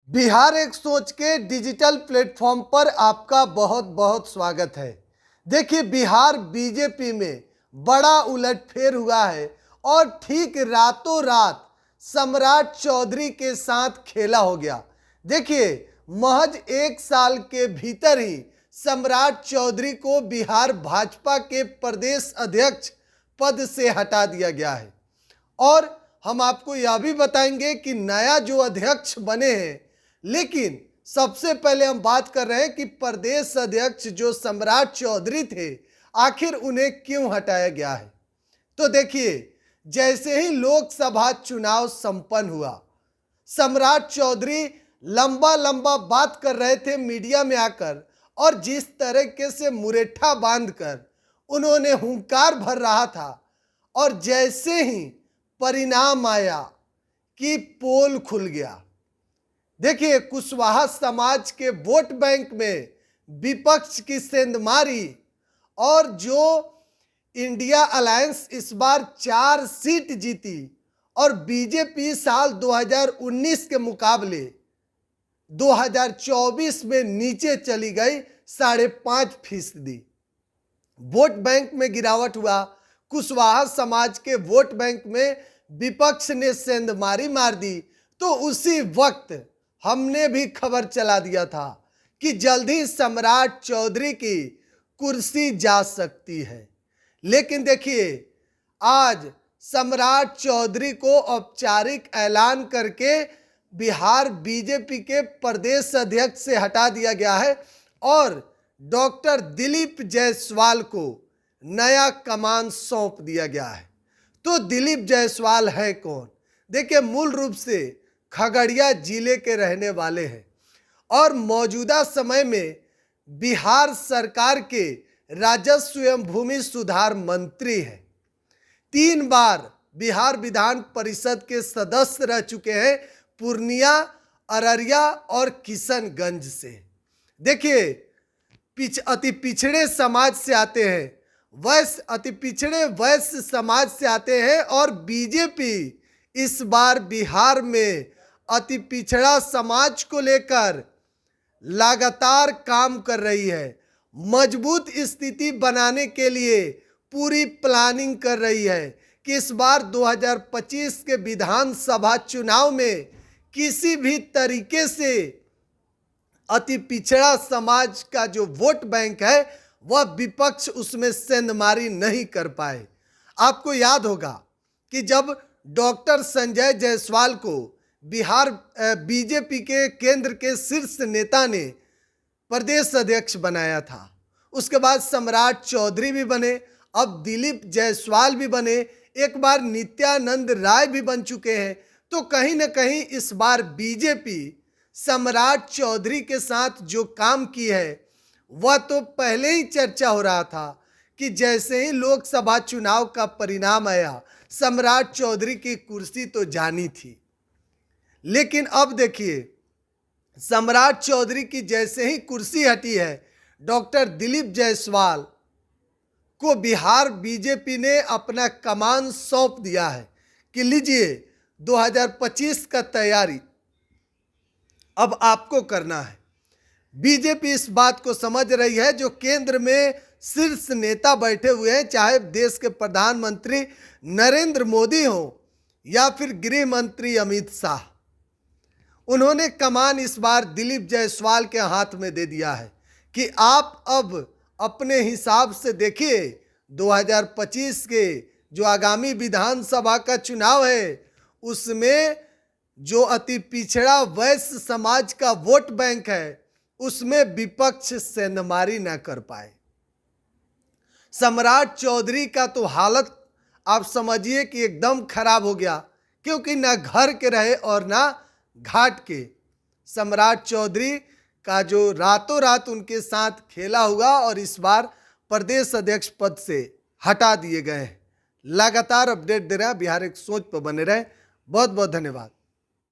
बिहार एक सोच के डिजिटल प्लेटफॉर्म पर आपका बहुत बहुत स्वागत है। देखिए, बिहार बीजेपी में बड़ा उलटफेर हुआ है और ठीक रातों रात सम्राट चौधरी के साथ खेला हो गया। देखिए, महज एक साल के भीतर ही सम्राट चौधरी को बिहार भाजपा के प्रदेश अध्यक्ष पद से हटा दिया गया है। और हम आपको यह भी बताएंगे कि नया जो अध्यक्ष बने हैं, लेकिन सबसे पहले हम बात कर रहे हैं कि प्रदेश अध्यक्ष जो सम्राट चौधरी थे, आखिर उन्हें क्यों हटाया गया है। तो देखिए, जैसे ही लोकसभा चुनाव संपन्न हुआ, सम्राट चौधरी लंबा लंबा बात कर रहे थे मीडिया में आकर, और जिस तरीके से मुरेठा बांधकर उन्होंने हुंकार भर रहा था, और जैसे ही परिणाम आया कि पोल खुल गया। देखिए, कुशवाहा समाज के वोट बैंक में विपक्ष की सेंधमारी, और जो इंडिया अलायंस इस बार 4 सीट जीती और बीजेपी साल 2019 के मुकाबले 2024 में नीचे चली गई 5.5%। वोट बैंक में गिरावट हुआ। कुशवाहा समाज के वोट बैंक में विपक्ष ने सेंधमारी मार दी। तो उसी वक्त हमने भी खबर चला दिया था कि जल्द ही सम्राट चौधरी की कुर्सी जा सकती है। लेकिन देखिए, आज सम्राट चौधरी को औपचारिक ऐलान करके बिहार बीजेपी के प्रदेश अध्यक्ष से हटा दिया गया है और डॉक्टर दिलीप जायसवाल को नया कमान सौंप दिया गया है। तो दिलीप जायसवाल है कौन? देखिए, मूल रूप से खगड़िया जिले के रहने वाले हैं और मौजूदा समय में बिहार सरकार के राजस्व एवं भूमि सुधार मंत्री हैं। 3 बार बिहार विधान परिषद के सदस्य रह चुके हैं, पूर्णिया, अररिया और किशनगंज से। देखिए, अति पिछड़े समाज से आते हैं, अति पिछड़े वैश्य समाज से आते हैं, और बीजेपी इस बार बिहार में अति पिछड़ा समाज को लेकर लगातार काम कर रही है। मजबूत स्थिति बनाने के लिए पूरी प्लानिंग कर रही है कि इस बार 2025 के विधानसभा चुनाव में किसी भी तरीके से अति पिछड़ा समाज का जो वोट बैंक है, वह विपक्ष उसमें सेंधमारी नहीं कर पाए। आपको याद होगा कि जब डॉक्टर संजय जायसवाल को बिहार बीजेपी के केंद्र के शीर्ष नेता ने प्रदेश अध्यक्ष बनाया था, उसके बाद सम्राट चौधरी भी बने, अब दिलीप जायसवाल भी बने, एक बार नित्यानंद राय भी बन चुके हैं। तो कहीं ना कहीं इस बार बीजेपी सम्राट चौधरी के साथ जो काम की है, वह तो पहले ही चर्चा हो रहा था कि जैसे ही लोकसभा चुनाव का परिणाम आया, सम्राट चौधरी की कुर्सी तो जानी थी। लेकिन अब देखिए, सम्राट चौधरी की जैसे ही कुर्सी हटी है, डॉक्टर दिलीप जायसवाल को बिहार बीजेपी ने अपना कमान सौंप दिया है कि लीजिए, 2025 का तैयारी अब आपको करना है। बीजेपी इस बात को समझ रही है, जो केंद्र में शीर्ष नेता बैठे हुए हैं, चाहे देश के प्रधानमंत्री नरेंद्र मोदी हो या फिर गृह मंत्री अमित शाह, उन्होंने कमान इस बार दिलीप जायसवाल के हाथ में दे दिया है कि आप अब अपने हिसाब से देखिए, 2025 के जो आगामी विधानसभा का चुनाव है, उसमें जो अति पिछड़ा वैश्य समाज का वोट बैंक है, उसमें विपक्ष सेंधमारी न कर पाए। सम्राट चौधरी का तो हालत आप समझिए कि एकदम खराब हो गया, क्योंकि ना घर के रहे और ना घाट के। सम्राट चौधरी का जो रातों रात उनके साथ खेला हुआ और इस बार प्रदेश अध्यक्ष पद से हटा दिए गए हैं। लगातार अपडेट दे रहे हैं, बिहार एक सोच पर बने रहे। बहुत बहुत धन्यवाद।